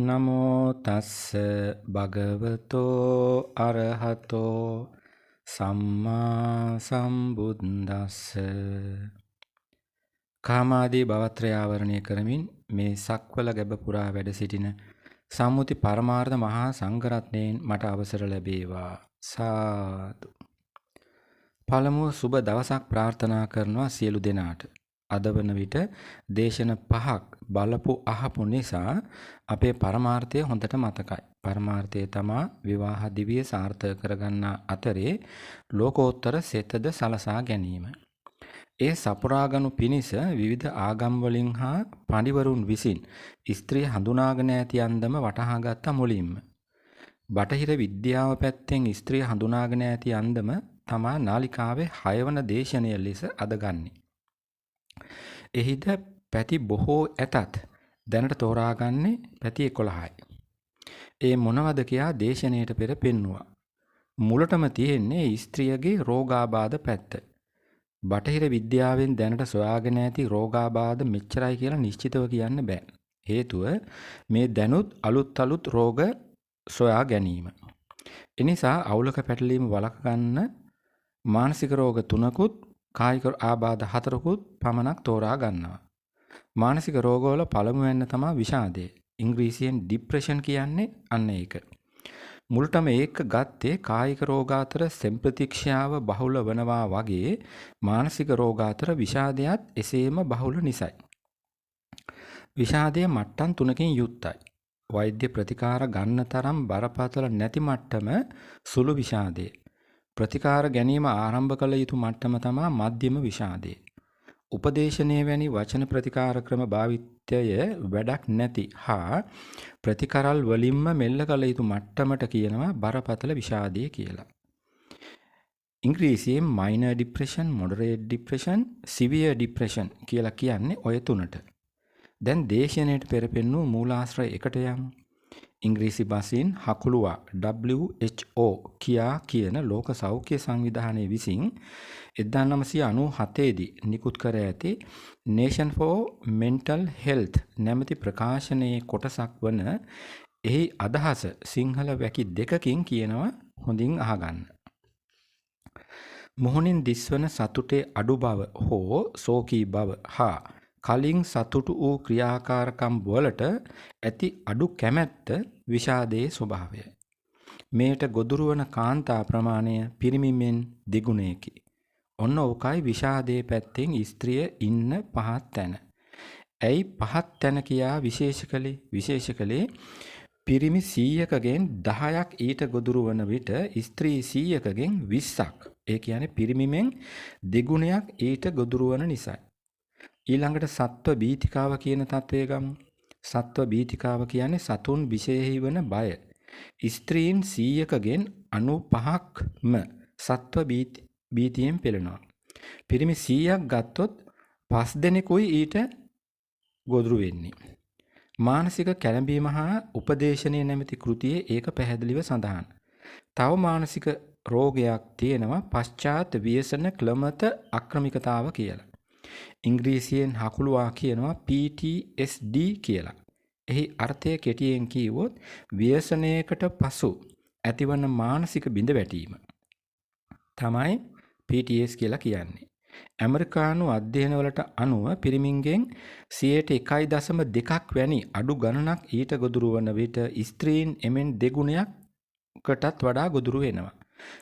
නමෝ තස්ස භගවතෝ අරහතෝ සම්මා සම්බුද්දස්ස. කාමාදී භවත්‍රය ආවරණය කරමින් මේ සක්වල ගැබ පුරා වැඩ සිටින සම්මුති පරමාර්ථ මහා සංඝරත්නයෙන් මට අවසර ලැබේවා. සාදු. පළමුව සුබ දවසක් ප්‍රාර්ථනා කරනවා සියලු දෙනාට. අද වන විට දේශන 5ක් බලපු අහපු නිසා අපේ පරමාර්ථය හොඳට මතකයි. පරමාර්ථය තමා විවාහ දිවිය සාර්ථක කරගන්නා අතරේ ලෝකෝත්තර සෙතද සලසා ගැනීම. ඒ සපුරාගනු පිණිස විවිධ ආගම් වලින් හා පඬිවරුන් විසින් ස්ත්‍රිය හඳුනාගෙන ඇති අන්දම වටහාගත්ත මුලින්ම. බටහිර විද්‍යාව පැත්තෙන් ස්ත්‍රිය හඳුනාගෙන ඇති අන්දම තමා නාලිකාවේ 6 වන දේශනය ලෙස අද ගන්නේ. එහිද පැති බොහෝ ඇතත් දැනට තෝරාගන්නේ පැති 11යි. ඒ මොනවද කියා දේශනයට පෙර පෙන්නවා. මුලටම තියෙන්නේ ස්ත්‍රියගේ රෝගාබාධ පැත්ත. බටහිර විද්‍යාවෙන් දැනට සොයාගෙන ඇති රෝගාබාධ මෙච්චරයි කියලා නිශ්චිතව කියන්න බෑ. හේතුව මේ දැනුත් අලුත් රෝග සොයා ගැනීම. එනිසා අවුලක පැටලීම වළක්ව ගන්න මානසික රෝග 3කුත් කායික ආබාධ 4කුත් පමණක් තෝරා ගන්නවා. මානසික රෝගවල පළමුවෙන්න තමයි විෂාදය. ඉංග්‍රීසියෙන් ડિප්‍රෙෂන් කියන්නේ අන්න ඒක. මුලටම ඒක ගත්තේ කායික රෝග අතර සෙම්ප්‍රතික්ෂාව බහුල වනවා වගේ මානසික රෝග අතර විෂාදයත් එසේම බහුල නිසයි. විෂාදය මට්ටම් 3කින් යුක්තයි. වෛද්‍ය ප්‍රතිකාර ගන්න තරම් බරපතල නැති මට්ටම සුළු විෂාදය. ප්‍රතිකාර ගැනීම ආරම්භ කළ යුතු මට්ටම තමා මධ්‍යම විෂාදය. උපදේශනය වැනි වචන ප්‍රතිකාර ක්‍රම භාවිතය වැඩක් නැති හා ප්‍රතිකරල් වලින්ම මෙල්ල කළ යුතු මට්ටමට කියනවා බරපතල විෂාදය කියලා. ඉංග්‍රීසියෙන් minor depression, moderate depression, severe depression කියලා කියන්නේ ඔය තුනට. දැන් දේශනයට පෙර පෙන්නූ මූලාශ්‍රය එකට යමු. ඉංග්‍රීසි භාෂෙන් හකුළුවා WHO කියා කියන ලෝක සෞඛ්‍ය සංවිධානය විසින් 1997 දී නිකුත් කර ඇති Nation for Mental Health නැමැති ප්‍රකාශනයේ කොටසක් වන එහි අදහස සිංහල වැකි දෙකකින් කියනවා හොඳින් අහගන්න. මොහොනින් දිස්වන සතුටේ අඩු බව හෝ සෝකී බව හා කලින් සතුටු වූ ක්‍රියාකාරකම් වලට ඇති අඩු කැමැත්ත විෂාදයේ ස්වභාවයයි. මේට ගොදුරු වන කාන්තා ප්‍රමාණය පිරිමිමෙන් දෙගුණයකි. ඔන්න ඕකයි විෂාදයේ පැත්තෙන් ස්ත්‍රිය ඉන්න පහත් තැන. ඇයි පහත් තැන කියා විශේෂ කළේ පිරිමි 100කගෙන් 10ක් ඊට ගොදුරු වන විට ස්ත්‍රී 100කගෙන් 20ක්. ඒ කියන්නේ පිරිමිමෙන් දෙගුණයක් ඊට ගොදුරු වන නිසායි. ඊළඟට සත්ව බීතිකාව කියන තත්වය ගමු. සත්ව බීතිකාව කියන්නේ සතුන් විශේෂයි වන බය. ස්ත්‍රීන් 100කගෙන් 95ක්ම සත්ව බීතියෙන් පෙළෙනවා. පිරිමි 100ක් ගත්තොත් 5 දෙනෙකුයි ඊට ගොදුරු වෙන්නේ. මානසික කැළඹීම හා උපදේශනය නැමැති කෘතියේ ඒක පැහැදිලිව සඳහන්. තව මානසික රෝගයක් තියෙනවා පශ්චාත් ව්‍යසන ක්ලමත අක්‍රමිකතාව කියලා. ඉංග්‍රීසියෙන් හකුළුවා කියනවා PTSD කියලා. එහි අර්ථය කෙටියෙන් කිව්වොත් ව්‍යසනයකට පසු ඇතිවන මානසික බිඳවැටීම තමයි PTS කියලා කියන්නේ. ඇමරිකානු අධ්‍යයනවලට අනුව පිරිමින්ගෙන් 1.2ක් වැනි අඩු ගණනක් ඊට ගොදුරු වන විට ස්ත්‍රීන් එමෙන් දෙගුණයකටත් වඩා ගොදුරු වෙනවා.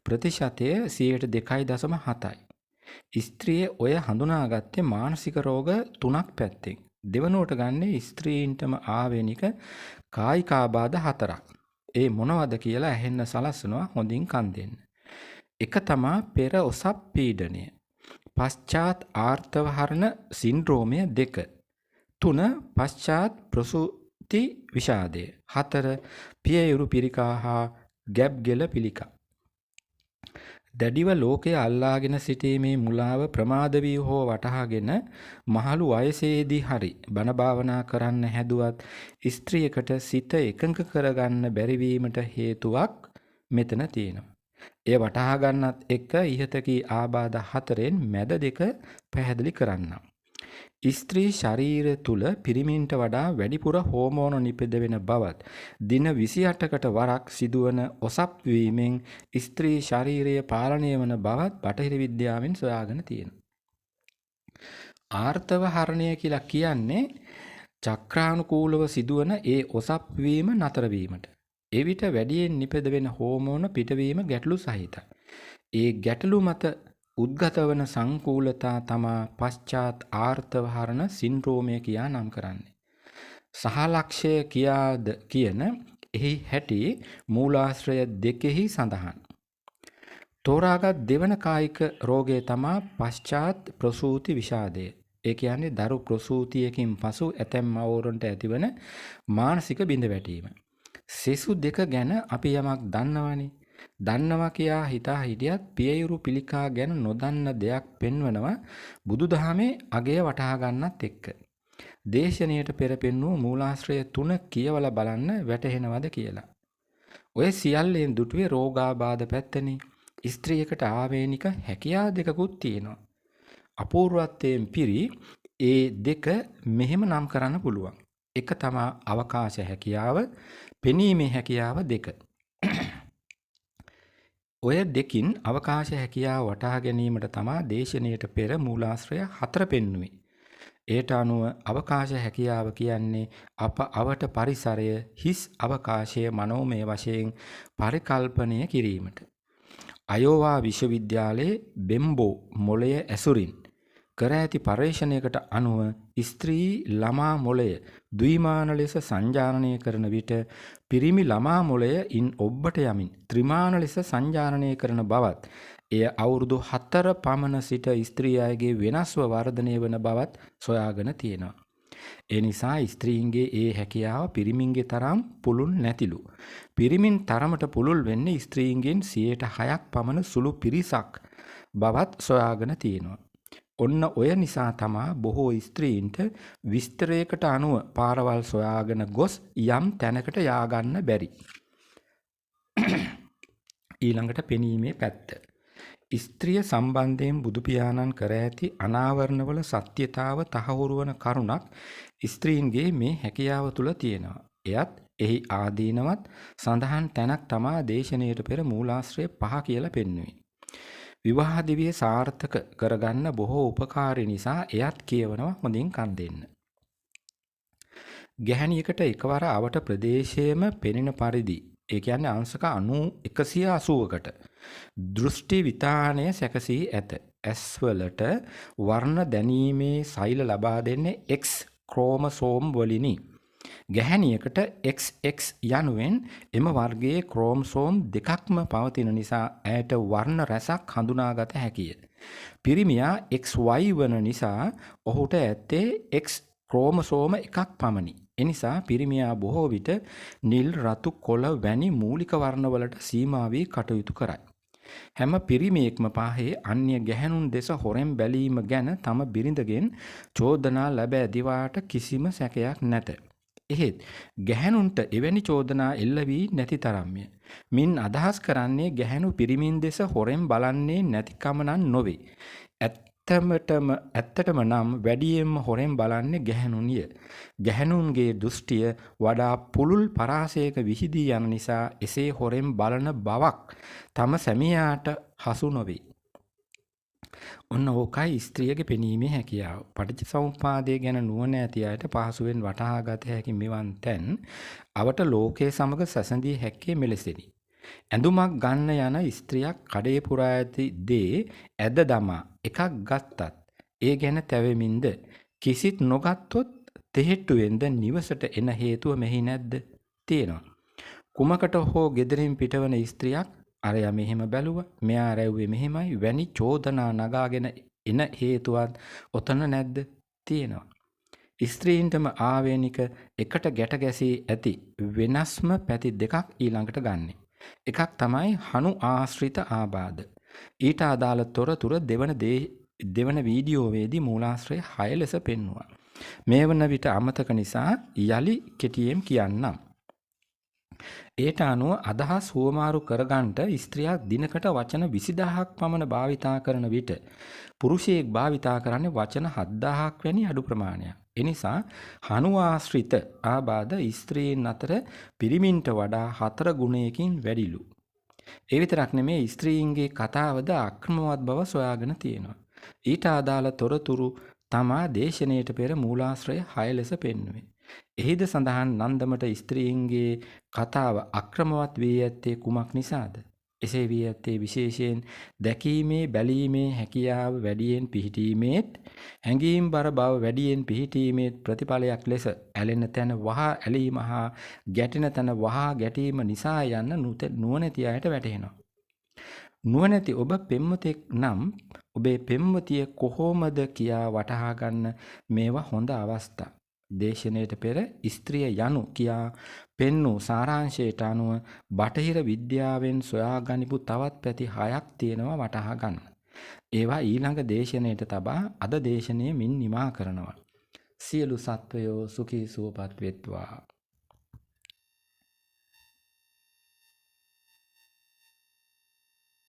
ප්‍රතිශතය 2.7යි. ස්ත්‍රිය ඔය හඳුනාගත්තේ මානසික රෝග 3ක් පැත්තෙන්. දෙවනුවට ගන්නේ ස්ත්‍රීන්ටම ආවේනික කායිකාබාධ 4ක්. ඒ මොනවද කියලා ඇහෙන්න සලස්වනවා හොඳින් කන් දෙන්න. එක තමා පෙර ඔසප් පීඩනය. පශ්චාත් ආර්තවහරණ සින්ඩ්‍රෝමය 2. 3 පශ්චාත් ප්‍රසූති විෂාදය. 4 පියයුරු පිරිකා හා ගැබ්ගෙල පිළිකා. දැඩිව ලෝකය අල්ලාගෙන සිටීමේ මුලාව ප්‍රමාද වී හෝ වටහාගෙන මහලු වයසේදී හරි බණ භාවනා කරන්න හැදුවත් ස්ත්‍රියකට සිත එකඟ කරගන්න බැරි වීමට හේතුවක් මෙතන තියෙනවා. එය වටහා ගන්නත් එක්ක ඉහත කී ආබාධ 4න් මැද දෙක පැහැදිලි කරන්නම්. ස්ත්‍රී ශරීරය තුළ පිරිමින්ට වඩා වැඩිපුර හෝමෝන නිපද වෙන බවත් දින 28කට වරක් සිදුවන ඔසප් වීමෙන් ස්ත්‍රී ශරීරය පාලනය වන බවත් බටහිර විද්‍යාවෙන් සොයාගෙන තියෙනවා. ආර්තව හරණය කියලා කියන්නේ චක්‍රානුකූලව සිදුවන ඒ ඔසප් වීම නතර වීමට. එවිට වැඩියෙන් නිපද වෙන හෝමෝන පිටවීම ගැටලු සහිතයි. ඒ ගැටලු මත උද්ගත වන සංකූලතා තමා පශ්චාත් ආර්තවහරණ සින්ඩ්‍රෝමය කියා නම් කරන්නේ. සහලක්ෂය කියාද කියන එහි හැටි මූලාශ්‍රය දෙකෙහි සඳහන්. තෝරාගත් දෙවන කායික රෝගය තමා පශ්චාත් ප්‍රසූති විෂාදය. ඒ කියන්නේ දරු ප්‍රසූතියකින් පසු ඇතැම් මවුරුන්ට ඇතිවන මානසික බිඳවැටීම. සෙසු දෙක ගැන අපි යමක් දන්නවනේ. දන්නවා කියා හිතා හිටියත් පියයුරු පිළිකා ගැන නොදන්න දෙයක් පෙන්වනවා බුදුදහමේ අගය වටහා ගන්නත් එක්ක. දේශනයට පෙර පෙන්වූ මූලාශ්‍රය 3 කියවලා බලන්න වැටහෙනවද කියලා. ඔය සියල්ලෙන් දුටුවේ රෝගාබාධ පැත්තනේ. ස්ත්‍රියකට ආවේනික හැකියා දෙකකුත් තියෙනවා. අපූර්වත්වයෙන් පිරි ඒ දෙක මෙහෙම නම් කරන්න පුළුවන්. එක තමා අවකාශ හැකියාව, පෙනීමේ හැකියාව දෙක. ඔය දෙකින් අවකාශ හැකියාව වටහා ගැනීමට තමා දේශනයට පෙර මූලාශ්‍රය 4 පෙන්වුවේ. ඒට අනුව අවකාශ හැකියාව කියන්නේ අප අවට පරිසරය හිස් අවකාශය මනෝමය වශයෙන් පරිකල්පනය කිරීමට. අයෝවා විශ්වවිද්‍යාලයේ බෙම්බෝ මොළය ඇසුරින් කර ඇති පර්යේෂණයකට අනුව ස්ත්‍රී ළමා මොළය ද්විමාන ලෙස සංජානනය කරන විට පිරිමි ළමා මොළය ඉන් ඔබ්බට යමින් ත්‍රිමාන ලෙස සංජානනය කරන බවත් එය අවුරුදු 4 පමණ සිට ස්ත්‍රී අයගේ වෙනස්ව වර්ධනය වන බවත් සොයාගෙන තියෙනවා. ඒ නිසා ස්ත්‍රීන්ගේ ඒ හැකියාව පිරිමින්ගේ තරම් පුළුල් නැතිලු. පිරිමින් තරමට පුළුල් වෙන්නේ ස්ත්‍රීන්ගෙන් 6% පමණ සුළු පිරිසක් බවත් සොයාගෙන තියෙනවා. ඔන්න ඔය නිසා තමා බොහෝ ස්ත්‍රීන්ට විස්තරයකට අනුව පාරවල් සොයාගෙන ගොස් යම් තැනකට යාගන්න බැරි. ඊළඟට පෙනීමේ පැත්ත. ස්ත්‍රිය සම්බන්ධයෙන් බුදු පියාණන් කර ඇති අනාවරණවල සත්‍යතාව තහවුරු වන කරුණක් ස්ත්‍රීන්ගේ මේ හැකියාව තුල තියෙනවා. එයත් එහි ආදීනවත් සඳහන් තැනක් තමා දේශනයට පෙර මූලාශ්‍රය 5 කියලා පෙන්වුවේ. විවාහ දිවිය සාර්ථක කරගන්න බොහෝ උපකාරී නිසා එයත් කියවනවා හොඳින් කන් දෙන්න. ගැහණියකට එකවර අවට ප්‍රදේශයේම පෙනෙන පරිදි ඒ කියන්නේ අංශක 180කට දෘෂ්ටි විතානය සැකසී ඇත. ඇස්වලට වර්ණ දැනීමේ සෛල ලබා දෙන්නේ X ක්‍රෝමසෝම් වලිනි. ගැහණියකට XX යනුවෙන් එම වර්ගයේ ක්‍රෝමසෝම් දෙකක්ම පවතින නිසා ඇයට වර්ණ රැසක් හඳුනාගත හැකිය. පිරිමියා XY වන නිසා ඔහුට ඇත්තේ X ක්‍රෝමසෝම එකක් පමණි. එනිසා පිරිමියා බොහෝ විට නිල්, රතු, කොළ වැනි මූලික වර්ණවලට සීමා වී කටයුතු කරයි. හැම පිරිමියෙක්ම පාහේ අන්‍ය ගැහැණුන් දෙස හොරෙන් බැලීම ගැන තම බිරිඳගෙන් චෝදනා ලැබ ඇදිවාට කිසිම සැකයක් නැත. එහෙත් ගැහැණුන්ට එවැනි චෝදනා එල්ල වී නැති තරම්ය. මින් අදහස් කරන්නේ ගැහැණු පිරිමින් දෙස හොරෙන් බලන්නේ නැතිකම නම් නොවේ. ඇත්තටම නම් වැඩියෙන්ම හොරෙන් බලන්නේ ගැහැණුන්ය. ගැහැණුන්ගේ දෘෂ්ටිය වඩා පුළුල් පරාසයක විහිදී යන නිසා එසේ හොරෙන් බලන බවක් තම සැමියාට හසු නොවේ. ඔන්න ඕකයි ස්ත්‍රියගේ පෙනීමේ හැකියාව. පටිච්චසමුප්පාදය ගැන නුවණ ඇති අයට පහසුවෙන් වටහා ගත හැකි මෙවන් තැන් අවට ලෝකයේ සමග සැසඳිය හැක්කේ මෙලෙසිනි. ඇඳුමක් ගන්න යන ස්ත්‍රියක් කඩේ පුරා ඇති දේ ඇද දමා එකක් ගත්තත් ඒ ගැන තැවෙමින්ද කිසිත් නොගත්තොත් තෙහෙට්ටුවෙන්ද නිවසට එන හේතුව මෙහි නැද්ද? තියෙනවා. කුමකට හෝ ගෙදරින් පිටවන ස්ත්‍රියක් අරයා මෙහෙම බැලුවා, මෙයා රැව්වේ මෙහෙමයි වැනි චෝදනා නගාගෙන එන හේතුවත් ඔතන නැද්ද? තියෙනවා. ස්ත්‍රීන්ටම ආවේනික එකට ගැට ගැසී ඇති වෙනස්ම පැති දෙකක් ඊළඟට ගන්නෙ. එකක් තමයි හනු ආශ්‍රිත ආබාධ. ඊට අදාළ තොරතුර දෙවන වීඩියෝවේදී මූලාශ්‍රය 6 ලෙස පෙන්වුවා. මේ වන විට අමතක නිසා යලි කෙටියෙන් කියන්නම්. ඒට අනුව අදහස් හුවමාරු කරගන්නට ස්ත්‍රියක් දිනකට වචන 20000ක් පමණ භාවිතා කරන විට පුරුෂයෙක් භාවිතා කරන්නේ වචන 7000ක් වැනි අඩු ප්‍රමාණයක්. එනිසා හනු ආශ්‍රිත ආබාධ ස්ත්‍රීන් අතර පිරිමින්ට වඩා 4 ගුණයකින් වැඩිලු. ඒ විතරක් නෙමේ ස්ත්‍රීන්ගේ කතාවද අක්‍රමවත් බව සොයාගෙන තියෙනවා. ඊට අදාළ තොරතුරු තමා දේශනයට පෙර මූලාශ්‍රය 6 ලෙස පෙන්වුවේ. එහිද සඳහන් නන්දමට ස්ත්‍රීන්ගේ කතාව අක්‍රමවත් වී ඇත්තේ කුමක් නිසාද? එසේ වී ඇත්තේ විශේෂයෙන් දැකීමේ බැලීමේ හැකියාව වැඩියෙන් පිහිටීමේත් හැඟීම් බර බව වැඩියෙන් පිහිටීමේත් ප්‍රතිඵලයක් ලෙස ඇලෙන තැන වහා ඇලීම හා ගැටෙන තැන වහා ගැටීම නිසා යන්න නුවණැති අයට වැටහෙනවා. නුවණැති ඔබ පෙම්වතෙක් නම් ඔබේ පෙම්වතිය කොහොමද කියා වටහා ගන්න මේවා හොඳ අවස්ථා. දේශනයට පෙර ස්ත්‍රිය යනු කියා පෙන්වූ සාරාංශයට අනුව බටහිර විද්‍යාවෙන් සොයාගනිපු තවත් පැති 6ක් තියෙනවා වටහා ගන්න. ඒවා ඊළඟ දේශනයට තබා අද දේශනය මින් නිමා කරනවා. සියලු සත්වයෝ සුඛී සුවපත් වෙත්වා.